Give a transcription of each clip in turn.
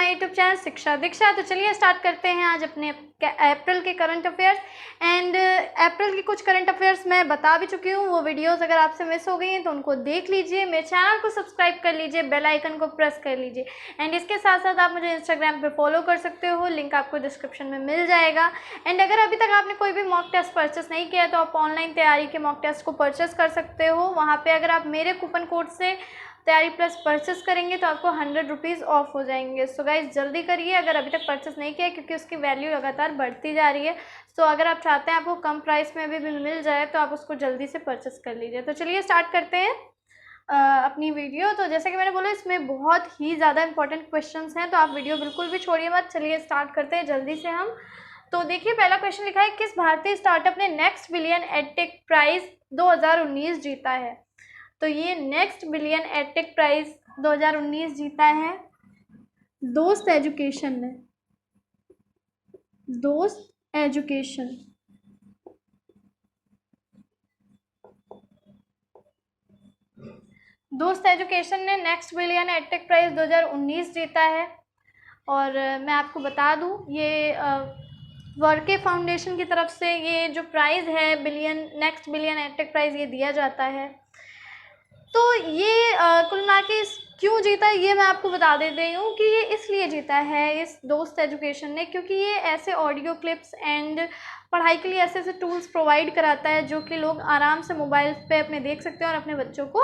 My YouTube channel शिक्षा दीक्षा। तो चलिए स्टार्ट करते हैं आज अपने अप्रैल के करंट अफेयर्स। एंड अप्रैल के कुछ करंट अफेयर्स मैं बता भी चुकी हूँ, वो वीडियोस अगर आपसे मिस हो गई हैं तो उनको देख लीजिए, मेरे चैनल को सब्सक्राइब कर लीजिए, बेल आइकन को प्रेस कर लीजिए। एंड इसके साथ साथ आप मुझे इंस्टाग्राम पे फॉलो कर सकते हो, लिंक आपको डिस्क्रिप्शन में मिल जाएगा। एंड अगर अभी तक आपने कोई भी मॉक टेस्ट परचेस नहीं किया तो आप ऑनलाइन तैयारी के मॉक टेस्ट को परचेस कर सकते हो। वहाँ पर अगर आप मेरे कूपन कोड से तैयारी प्लस परचेस करेंगे तो आपको 100 रुपीज़ ऑफ हो जाएंगे। सो गाइज जल्दी करिए अगर अभी तक परचेस नहीं किया, क्योंकि उसकी वैल्यू लगातार बढ़ती जा रही है। सो अगर आप चाहते हैं आपको कम प्राइस में भी मिल जाए तो आप उसको जल्दी से परचेस कर लीजिए। तो चलिए स्टार्ट करते हैं अपनी वीडियो। तो जैसे कि मैंने बोला, इसमें बहुत ही ज़्यादा इंपॉर्टेंट क्वेश्चंस हैं, तो आप वीडियो बिल्कुल भी छोड़िए मत। चलिए स्टार्ट करते हैं जल्दी से हम। तो देखिए पहला क्वेश्चन लिखा है, किस भारतीय स्टार्टअप ने नेक्स्ट बिलियन एडटेक प्राइज 2019 जीता है? तो ये नेक्स्ट बिलियन एडटेक प्राइज 2019 जीता है दोस्त एजुकेशन ने। दोस्त एजुकेशन ने नेक्स्ट बिलियन एडटेक प्राइज 2019 जीता है। और मैं आपको बता दूं, ये वर्के फाउंडेशन की तरफ से ये जो प्राइज़ है नेक्स्ट बिलियन एडटेक प्राइज़ ये दिया जाता है। तो ये कुल मिला के क्यों जीता है ये मैं आपको बता दे रही हूँ कि ये इसलिए जीता है इस दोस्त एजुकेशन ने, क्योंकि ये ऐसे ऑडियो क्लिप्स एंड पढ़ाई के लिए ऐसे ऐसे टूल्स प्रोवाइड कराता है जो कि लोग आराम से मोबाइल पे अपने देख सकते हैं और अपने बच्चों को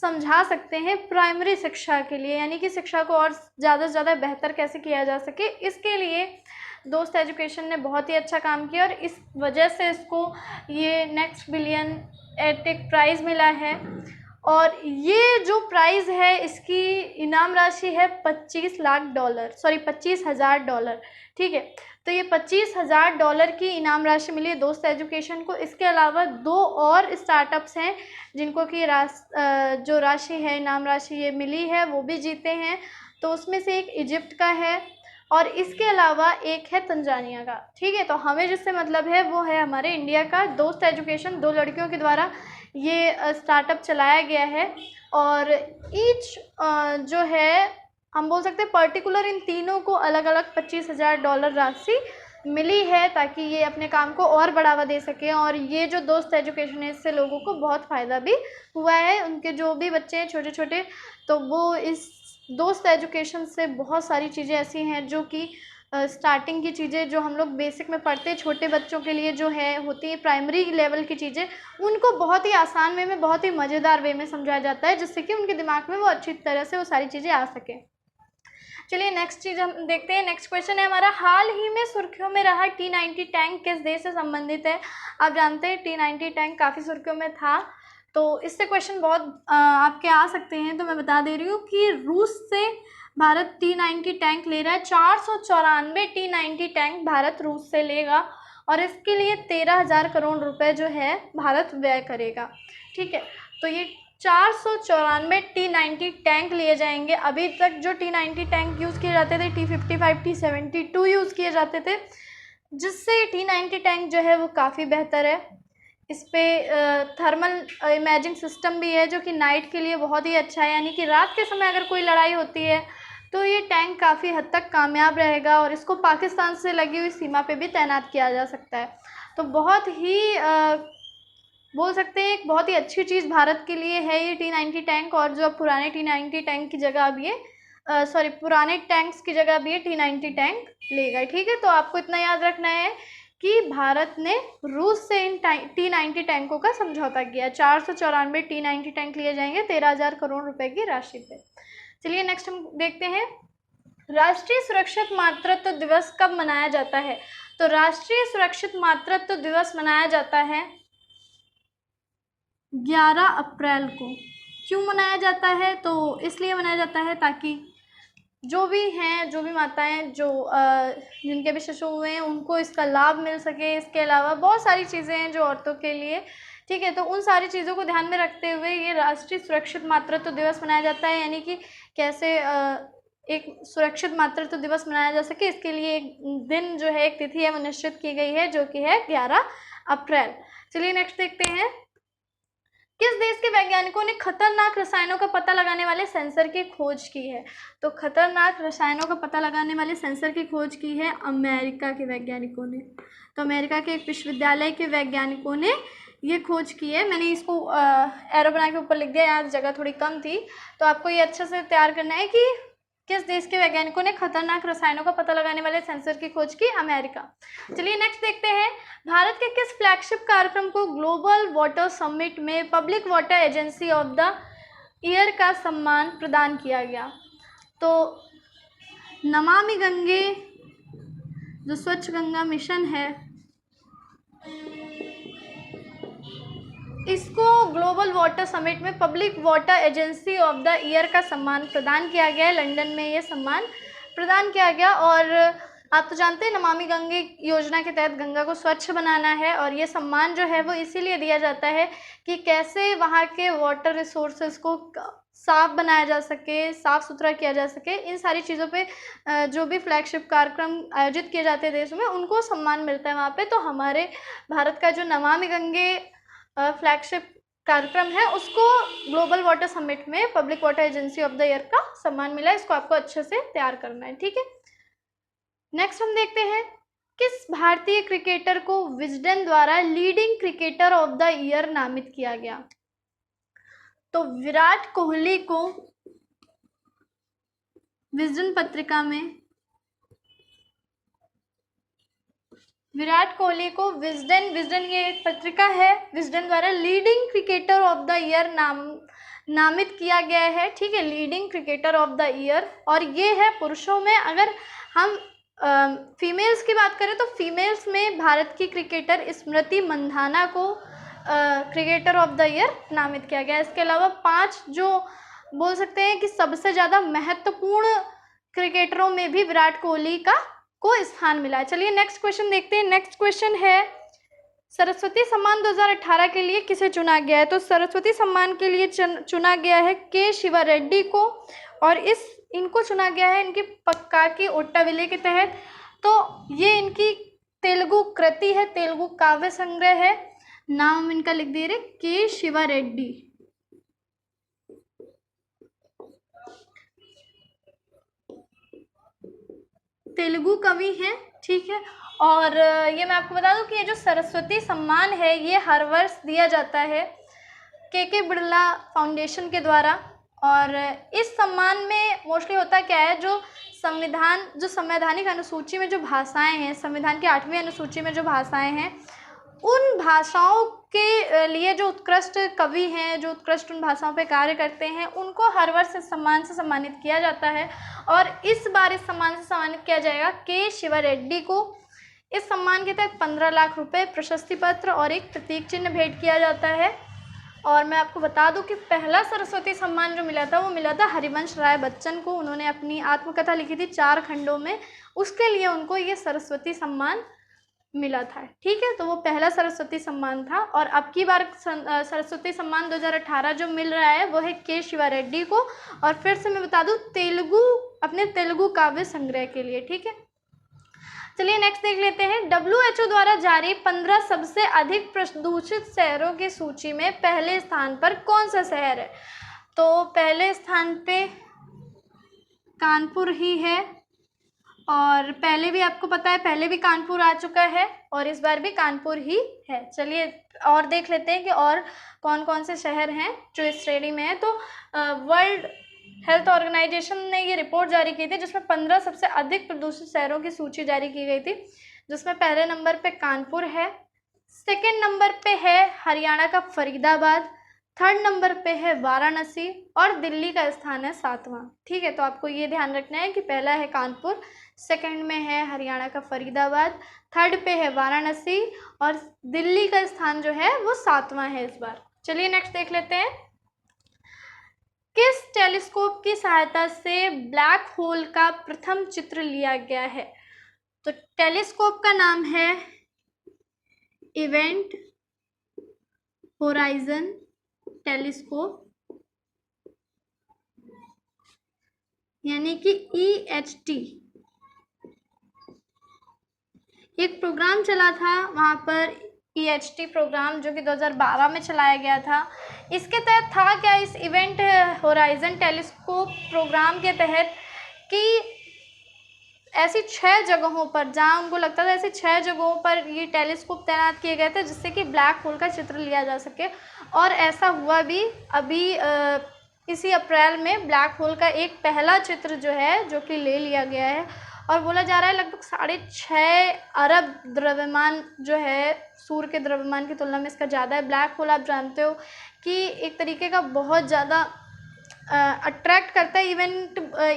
समझा सकते हैं प्राइमरी शिक्षा के लिए, यानी कि शिक्षा को और ज़्यादा से ज़्यादा बेहतर कैसे किया जा सके। इसके लिए दोस्त एजुकेशन ने बहुत ही अच्छा काम किया और इस वजह से इसको ये नेक्स्ट बिलियन एडटेक प्राइज़ मिला है। और ये जो प्राइज़ है इसकी इनाम राशि है $25,000, ठीक है। तो ये $25,000 की इनाम राशि मिली है दोस्त एजुकेशन को। इसके अलावा 2 और स्टार्टअप्स हैं जिनको कि जो राशि है, इनाम राशि ये मिली है, वो भी जीते हैं। तो उसमें से एक इजिप्ट का है और इसके अलावा एक है तंजानिया का, ठीक है। तो हमें जिससे मतलब है वो है हमारे इंडिया का दोस्त एजुकेशन। 2 लड़कियों के द्वारा ये स्टार्टअप चलाया गया है और ईच जो है हम बोल सकते हैं पर्टिकुलर इन तीनों को अलग अलग $25,000 राशि मिली है, ताकि ये अपने काम को और बढ़ावा दे सकें। और ये जो दोस्त एजुकेशन है इससे लोगों को बहुत फ़ायदा भी हुआ है। उनके जो भी बच्चे हैं छोटे छोटे, तो वो इस दोस्त एजुकेशन से बहुत सारी चीज़ें ऐसी हैं जो कि स्टार्टिंग की चीज़ें जो हम लोग बेसिक में पढ़ते हैं छोटे बच्चों के लिए जो है होती है प्राइमरी लेवल की चीज़ें, उनको बहुत ही आसान वे में, बहुत ही मज़ेदार वे में समझाया जाता है, जिससे कि उनके दिमाग में वो अच्छी तरह से वो सारी चीज़ें आ सकें। चलिए नेक्स्ट चीज़ हम देखते हैं। नेक्स्ट क्वेश्चन है हमारा, हाल ही में सुर्खियों में रहा T-90 टैंक किस देश से संबंधित है? आप जानते हैं T-90 टैंक काफ़ी सुर्खियों में था, तो इससे क्वेश्चन बहुत आपके आ सकते हैं। तो मैं बता दे रही हूँ कि रूस से भारत T-90 टैंक ले रहा है। 494 T-90 टैंक भारत रूस से लेगा और इसके लिए 13,000 करोड़ रुपए जो है भारत व्यय करेगा, ठीक है। तो ये 494 T-90 टैंक लिए जाएंगे। अभी तक जो T-90 टैंक यूज़ किए जाते थे T-55, T-72 यूज़ किए जाते थे, जिससे T-90 टैंक जो है वो काफ़ी बेहतर है। इस पर थर्मल इमेजिंग सिस्टम भी है जो कि नाइट के लिए बहुत ही अच्छा है, यानी कि रात के समय अगर कोई लड़ाई होती है तो ये टैंक काफ़ी हद तक कामयाब रहेगा और इसको पाकिस्तान से लगी हुई सीमा पे भी तैनात किया जा सकता है। तो बहुत ही बोल सकते हैं एक बहुत ही अच्छी चीज़ भारत के लिए है ये T-90 टैंक। और जो पुराने T-90 टैंक की जगह अब ये पुराने टैंक्स की जगह भी ये T-90 टैंक लेगा, ठीक है। तो आपको इतना याद रखना है कि भारत ने रूस से इन T-90 टैंकों का समझौता किया। 494 T-90 टैंक लिए जाएंगे 13,000 करोड़ रुपए की राशि पे। चलिए नेक्स्ट हम देखते हैं, राष्ट्रीय सुरक्षित मातृत्व दिवस कब मनाया जाता है? तो राष्ट्रीय सुरक्षित मातृत्व दिवस मनाया जाता है 11 अप्रैल को। क्यों मनाया जाता है? तो इसलिए मनाया जाता है ताकि जो भी माताएं जो जिनके भी शिशु हुए हैं उनको इसका लाभ मिल सके। इसके अलावा बहुत सारी चीज़ें हैं जो औरतों के लिए, ठीक है। तो उन सारी चीज़ों को ध्यान में रखते हुए ये राष्ट्रीय सुरक्षित मातृत्व दिवस मनाया जाता है, यानी कि कैसे एक सुरक्षित मातृत्व दिवस मनाया जा सके, इसके लिए एक दिन जो है, एक तिथि है वो निश्चित की गई है जो कि है 11 अप्रैल। चलिए नेक्स्ट देखते हैं, किस देश के वैज्ञानिकों ने खतरनाक रसायनों का पता लगाने वाले सेंसर की खोज की है? तो खतरनाक रसायनों का पता लगाने वाले सेंसर की खोज की है अमेरिका के वैज्ञानिकों ने। तो अमेरिका के एक विश्वविद्यालय के वैज्ञानिकों ने ये खोज की है। मैंने इसको एरो बना के ऊपर लिख दिया, यहाँ जगह थोड़ी कम थी, तो आपको ये अच्छे से तैयार करना है कि किस देश के वैज्ञानिकों ने खतरनाक रसायनों का पता लगाने वाले सेंसर की खोज की? अमेरिका। चलिए नेक्स्ट देखते हैं, भारत के किस फ्लैगशिप कार्यक्रम को ग्लोबल वाटर समिट में public water agency of the year का सम्मान प्रदान किया गया? तो नमामि गंगे जो स्वच्छ गंगा मिशन है, इसको ग्लोबल वाटर समिट में public water agency of the year का सम्मान प्रदान किया गया है। लंदन में ये सम्मान प्रदान किया गया। और आप तो जानते हैं नमामि गंगे योजना के तहत गंगा को स्वच्छ बनाना है, और ये सम्मान जो है वो इसीलिए दिया जाता है कि कैसे वहाँ के वाटर रिसोर्सेज को साफ बनाया जा सके, साफ़ सुथरा किया जा सके। इन सारी चीज़ों पे जो भी फ्लैगशिप कार्यक्रम आयोजित किए जाते हैं देशों में, उनको सम्मान मिलता है वहाँ पे। तो हमारे भारत का जो नमामि गंगे फ्लैगशिप कार्यक्रम है, उसको ग्लोबल वाटर समिट में public water agency of the year का सम्मान मिला है। इसको आपको अच्छे से तैयार करना है, ठीक है। नेक्स्ट हम देखते हैं, किस भारतीय क्रिकेटर को विजडन द्वारा leading cricketer of the year नामित किया गया? तो विराट कोहली को विजडन पत्रिका में विजडन ये एक पत्रिका है, विजडन द्वारा leading cricketer of the year नामित किया गया है, ठीक है, leading cricketer of the year. और ये है पुरुषों में। अगर हम फीमेल्स की बात करें तो फीमेल्स में भारत की क्रिकेटर स्मृति मंधाना को क्रिकेटर ऑफ द ईयर नामित किया गया। इसके अलावा 5 जो बोल सकते हैं कि सबसे ज़्यादा महत्वपूर्ण क्रिकेटरों में भी विराट कोहली को स्थान मिला है। चलिए नेक्स्ट क्वेश्चन देखते हैं। नेक्स्ट क्वेश्चन है, सरस्वती सम्मान 2018 के लिए किसे चुना गया है? तो सरस्वती सम्मान के लिए चुना गया है के शिवा रेड्डी को, और इनको चुना गया है इनकी पक्काकी ओट्टाविले के तहत। तो ये इनकी तेलुगु कृति है, तेलुगु काव्य संग्रह है। नाम इनका लिख दे रहे, के शिवा रेड्डी। तेलुगु कवि हैं, ठीक है। और ये मैं आपको बता दूं कि ये जो सरस्वती सम्मान है ये हर वर्ष दिया जाता है के बिरला फाउंडेशन के द्वारा। और इस सम्मान में मोस्टली होता क्या है, जो संवैधानिक अनुसूची में जो भाषाएं हैं, संविधान की 8वीं अनुसूची में जो भाषाएं हैं, उन भाषाओं के लिए जो उत्कृष्ट कवि हैं, जो उत्कृष्ट उन भाषाओं पे कार्य करते हैं, उनको हर वर्ष इस सम्मान से सम्मानित किया जाता है। और इस बार इस सम्मान से सम्मानित किया जाएगा के शिवा रेड्डी को। इस सम्मान के तहत 15 लाख रुपए, प्रशस्ति पत्र और एक प्रतीक चिन्ह भेंट किया जाता है। और मैं आपको बता दूं कि पहला सरस्वती सम्मान जो मिला था वो मिला था हरिवंश राय बच्चन को। उन्होंने अपनी आत्मकथा लिखी थी 4 खंडों में, उसके लिए उनको ये सरस्वती सम्मान मिला था, ठीक है। तो वो पहला सरस्वती सम्मान था। और अब की बार सरस्वती सम्मान 2018 जो मिल रहा है वो है के शिवा रेड्डी को। और फिर से मैं बता दूं, अपने तेलुगु काव्य संग्रह के लिए, ठीक है। चलिए नेक्स्ट देख लेते हैं, WHO द्वारा जारी 15 सबसे अधिक प्रदूषित शहरों की सूची में पहले स्थान पर कौन सा शहर है? तो पहले स्थान पे कानपुर ही है। और पहले भी आपको पता है, पहले भी कानपुर आ चुका है और इस बार भी कानपुर ही है। चलिए और देख लेते हैं कि और कौन कौन से शहर हैं जो इस श्रेणी में है। तो वर्ल्ड हेल्थ ऑर्गेनाइजेशन ने ये रिपोर्ट जारी की थी जिसमें 15 सबसे अधिक प्रदूषित शहरों की सूची जारी की गई थी, जिसमें पहले नंबर पे कानपुर है, सेकेंड नंबर पे है हरियाणा का फरीदाबाद, थर्ड नंबर पे है वाराणसी और दिल्ली का स्थान है 7वां, ठीक है। तो आपको ये ध्यान रखना है कि पहला है कानपुर, सेकंड में है हरियाणा का फरीदाबाद, थर्ड पे है वाराणसी और दिल्ली का स्थान जो है वो 7वां है इस बार। चलिए नेक्स्ट देख लेते हैं, किस टेलीस्कोप की सहायता से ब्लैक होल का प्रथम चित्र लिया गया है? तो टेलीस्कोप का नाम है इवेंट होराइजन टेलीस्कोप, यानी कि EHT। एक प्रोग्राम चला था वहाँ पर EHT प्रोग्राम जो कि 2012 में चलाया गया था। इसके तहत था क्या, इस इवेंट होराइजन टेलीस्कोप प्रोग्राम के तहत, कि ऐसी 6 जगहों पर जहाँ उनको लगता था, ऐसी 6 जगहों पर ये टेलीस्कोप तैनात किए गए थे जिससे कि ब्लैक होल का चित्र लिया जा सके। और ऐसा हुआ भी। अभी इसी अप्रैल में ब्लैक होल का एक पहला चित्र जो है, जो कि ले लिया गया है, और बोला जा रहा है लगभग 6.5 अरब द्रव्यमान जो है, सूर्य के द्रव्यमान की तुलना में इसका ज़्यादा है। ब्लैक होल आप जानते हो कि एक तरीके का बहुत ज़्यादा अट्रैक्ट करता है,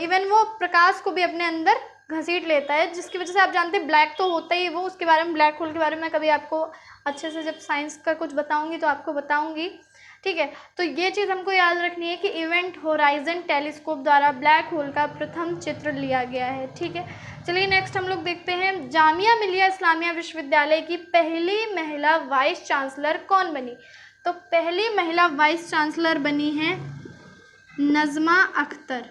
इवन वो प्रकाश को भी अपने अंदर घसीट लेता है, जिसकी वजह से आप जानते हैं ब्लैक तो होता ही वो। उसके बारे में, ब्लैक होल के बारे में कभी आपको अच्छे से जब साइंस का कुछ बताऊंगी तो आपको बताऊंगी, ठीक है। तो ये चीज़ हमको याद रखनी है कि इवेंट होराइजन टेलीस्कोप द्वारा ब्लैक होल का प्रथम चित्र लिया गया है, ठीक है। चलिए नेक्स्ट हम लोग देखते हैं, जामिया मिलिया इस्लामिया विश्वविद्यालय की पहली महिला वाइस चांसलर कौन बनी। तो पहली महिला वाइस चांसलर बनी है नज़मा अख्तर।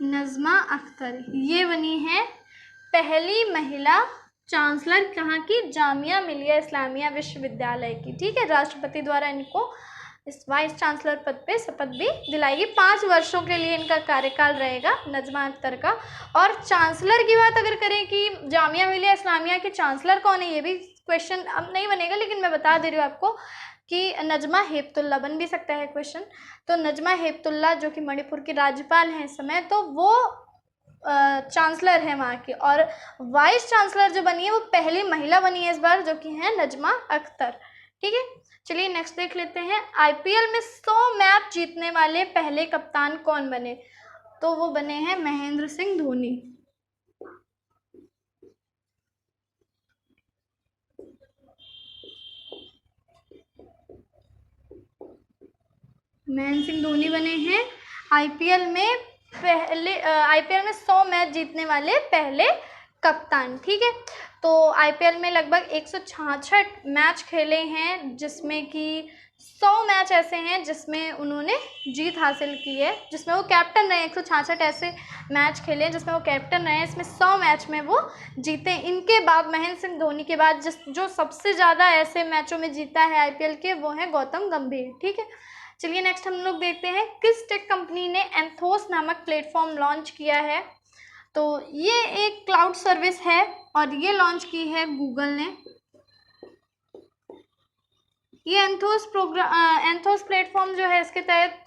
नज़मा अख्तर ये बनी है पहली महिला चांसलर कहाँ की, जामिया मिलिया इस्लामिया विश्वविद्यालय की, ठीक है। राष्ट्रपति द्वारा इनको इस वाइस चांसलर पद पे शपथ भी दिलाएगी। 5 वर्षों के लिए इनका कार्यकाल रहेगा नज़मा अख्तर का। और चांसलर की बात अगर करें कि जामिया मिलिया इस्लामिया के चांसलर कौन है, ये भी क्वेश्चन अब नहीं बनेगा, लेकिन मैं बता दे रही हूँ आपको कि नजमा हेपतुल्ला बन भी सकता है क्वेश्चन। तो नजमा हेपतुल्ला जो कि मणिपुर की राज्यपाल हैं इस समय, तो वो चांसलर है वहाँ की। और वाइस चांसलर जो बनी है वो पहली महिला बनी है इस बार, जो कि है नजमा अख्तर, ठीक है। चलिए नेक्स्ट देख लेते हैं, IPL में 100 मैच जीतने वाले पहले कप्तान कौन बने। तो वो बने हैं महेंद्र सिंह धोनी। महेंद्र सिंह धोनी बने हैं IPL में 100 मैच जीतने वाले पहले कप्तान, ठीक है। तो IPL में लगभग 166 मैच खेले हैं, जिसमें कि 100 मैच ऐसे हैं जिसमें उन्होंने जीत हासिल की है, जिसमें वो कैप्टन रहे। 166 ऐसे मैच खेले हैं जिसमें वो कैप्टन रहे, इसमें 100 मैच में वो जीते। इनके बाद महेंद्र सिंह धोनी के बाद जो सबसे ज़्यादा ऐसे मैचों में जीता है IPL के, वो हैं गौतम गंभीर, ठीक है। चलिए नेक्स्ट हम लोग देखते हैं, किस टेक कंपनी ने एंथोस नामक प्लेटफॉर्म लॉन्च किया है। तो ये एक क्लाउड सर्विस है और ये लॉन्च की है गूगल ने। ये एंथोस प्लेटफॉर्म जो है, इसके तहत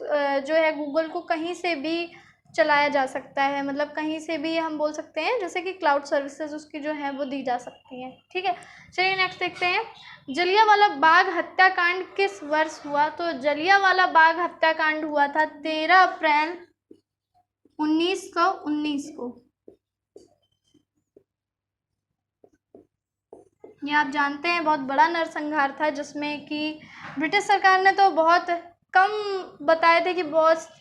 जो है गूगल को कहीं से भी चलाया जा सकता है, मतलब कहीं से भी हम बोल सकते हैं, जैसे कि क्लाउड सर्विसेज उसकी जो है वो दी जा सकती हैं, ठीक है। चलिए नेक्स्ट देखते हैं, जलियांवाला बाग हत्याकांड किस वर्ष हुआ। तो जलियांवाला बाग हत्याकांड हुआ था 13 अप्रैल 1919 को। ये आप जानते हैं बहुत बड़ा नरसंहार था, जिसमें कि ब्रिटिश सरकार ने तो बहुत कम बताए थे कि बहुत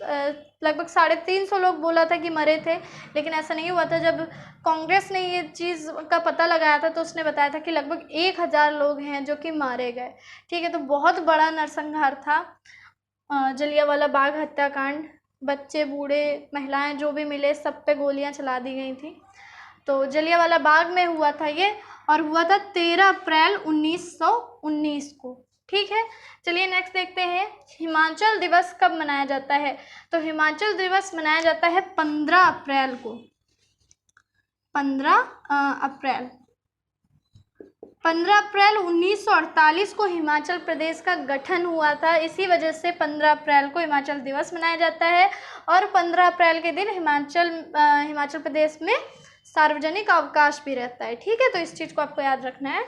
लगभग 350 लोग बोला था कि मरे थे, लेकिन ऐसा नहीं हुआ था। जब कांग्रेस ने ये चीज़ का पता लगाया था तो उसने बताया था कि लगभग 1000 लोग हैं जो कि मारे गए, ठीक है। तो बहुत बड़ा नरसंहार था जलियांवाला बाग हत्याकांड। बच्चे, बूढ़े, महिलाएं जो भी मिले सब पे गोलियां चला दी गई थी। तो जलियांवाला बाग में हुआ था ये, और हुआ था 13 अप्रैल 1919 को, ठीक है। चलिए नेक्स्ट देखते हैं, हिमाचल दिवस कब मनाया जाता है। तो हिमाचल दिवस मनाया जाता है 15 अप्रैल को। 15 अप्रैल 15 अप्रैल 1948 को हिमाचल प्रदेश का गठन हुआ था। इसी वजह से 15 अप्रैल को हिमाचल दिवस मनाया जाता है। और 15 अप्रैल के दिन हिमाचल प्रदेश में सार्वजनिक अवकाश भी रहता है, ठीक है। तो इस चीज़ को आपको याद रखना है।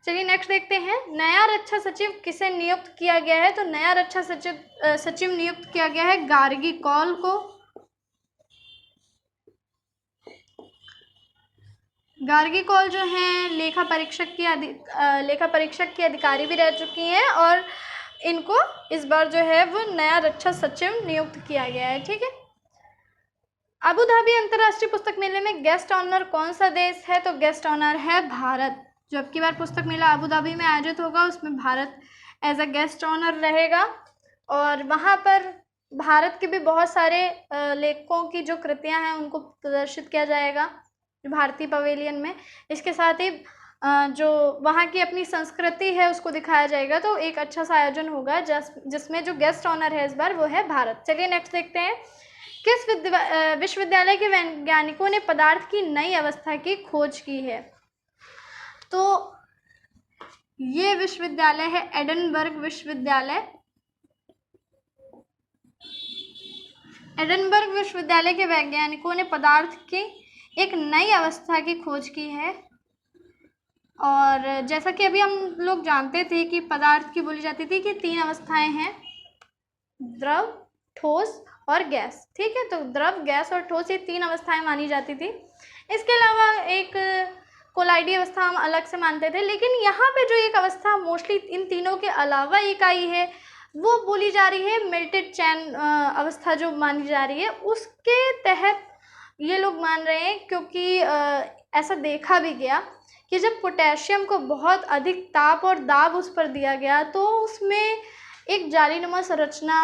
चलिए नेक्स्ट देखते हैं, नया रक्षा सचिव किसे नियुक्त किया गया है। तो नया रक्षा सचिव नियुक्त किया गया है गार्गी कौल को। गार्गी कौल जो हैं लेखा परीक्षक की अधिकारी भी रह चुकी हैं, और इनको इस बार जो है वो नया रक्षा सचिव नियुक्त किया गया है, ठीक है। अबू धाबी अंतर्राष्ट्रीय पुस्तक मेले में गेस्ट ऑनर कौन सा देश है। तो गेस्ट ऑनर है भारत। जो अब की बार पुस्तक मेला अबू धाबी में आयोजित होगा उसमें Bharat as a guest honour रहेगा, और वहाँ पर भारत के भी बहुत सारे लेखकों की जो कृतियाँ हैं उनको प्रदर्शित किया जाएगा। भारतीय पवेलियन में। इसके साथ ही जो वहाँ की अपनी संस्कृति है उसको दिखाया जाएगा। तो एक अच्छा सा आयोजन होगा जिसमें जो गेस्ट ऑनर है इस बार वो है भारत। चलिए नेक्स्ट देखते हैं, किस विश्वविद्यालय के वैज्ञानिकों ने पदार्थ की नई अवस्था की खोज की है? तो ये विश्वविद्यालय है एडनबर्ग विश्वविद्यालय। एडनबर्ग विश्वविद्यालय के वैज्ञानिकों ने पदार्थ की एक नई अवस्था की खोज की है। और जैसा कि अभी हम लोग जानते थे कि पदार्थ की बोली जाती थी कि 3 अवस्थाएं हैं, द्रव, ठोस और गैस। ठीक है, तो द्रव, गैस और ठोस ये 3 अवस्थाएं मानी जाती थी। इसके अलावा एक कोलाइडी अवस्था हम अलग से मानते थे, लेकिन यहाँ पे जो एक अवस्था मोस्टली इन तीनों के अलावा एक आई है वो बोली जा रही है मेल्टेड चैन अवस्था जो मानी जा रही है, उसके तहत ये लोग मान रहे हैं। क्योंकि ऐसा देखा भी गया कि जब पोटेशियम को बहुत अधिक ताप और दाब उस पर दिया गया तो उसमें एक जालीनुमा संरचना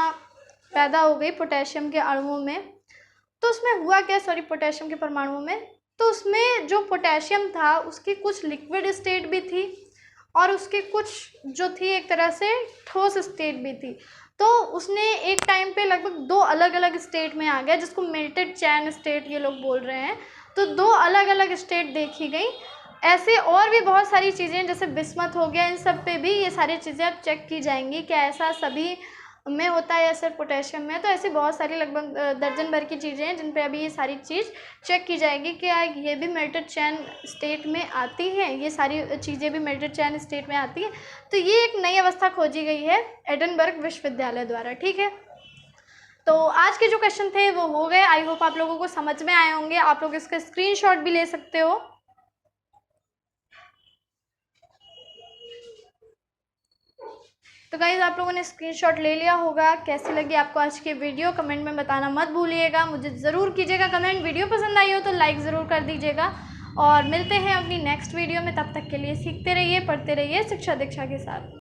पैदा हो गई पोटेशियम के अणुओं में। तो उसमें हुआ क्या, पोटेशियम के परमाणुओं में, तो उसमें जो पोटेशियम था उसकी कुछ लिक्विड स्टेट भी थी और उसके कुछ जो थी एक तरह से ठोस स्टेट भी थी। तो उसने एक टाइम पे लगभग 2 अलग अलग स्टेट में आ गया, जिसको मेल्टेड चैन स्टेट ये लोग बोल रहे हैं। तो 2 अलग अलग स्टेट देखी गई। ऐसे और भी बहुत सारी चीज़ें जैसे बिस्मथ हो गया, इन सब पे भी ये सारी चीज़ें अब चेक की जाएंगी क्या ऐसा सभी में होता है या सिर्फ पोटेशियम में। तो ऐसी बहुत सारी लगभग दर्जन भर की चीज़ें हैं जिन पे अभी ये सारी चीज़ चेक की जाएगी कि ये भी मेल्टेड चैन स्टेट में आती है, ये सारी चीज़ें भी मेल्टेड चैन स्टेट में आती है। तो ये एक नई अवस्था खोजी गई है एडनबर्ग विश्वविद्यालय द्वारा। ठीक है, तो आज के जो क्वेश्चन थे वो हो गए। आई होप आप लोगों को समझ में आए होंगे। आप लोग इसका स्क्रीनशॉट भी ले सकते हो। तो गाइस आप लोगों ने स्क्रीनशॉट ले लिया होगा। कैसी लगी आपको आज की वीडियो कमेंट में बताना मत भूलिएगा, मुझे ज़रूर कीजिएगा कमेंट। वीडियो पसंद आई हो तो लाइक ज़रूर कर दीजिएगा और मिलते हैं अपनी नेक्स्ट वीडियो में। तब तक के लिए सीखते रहिए, पढ़ते रहिए शिक्षा दीक्षा के साथ।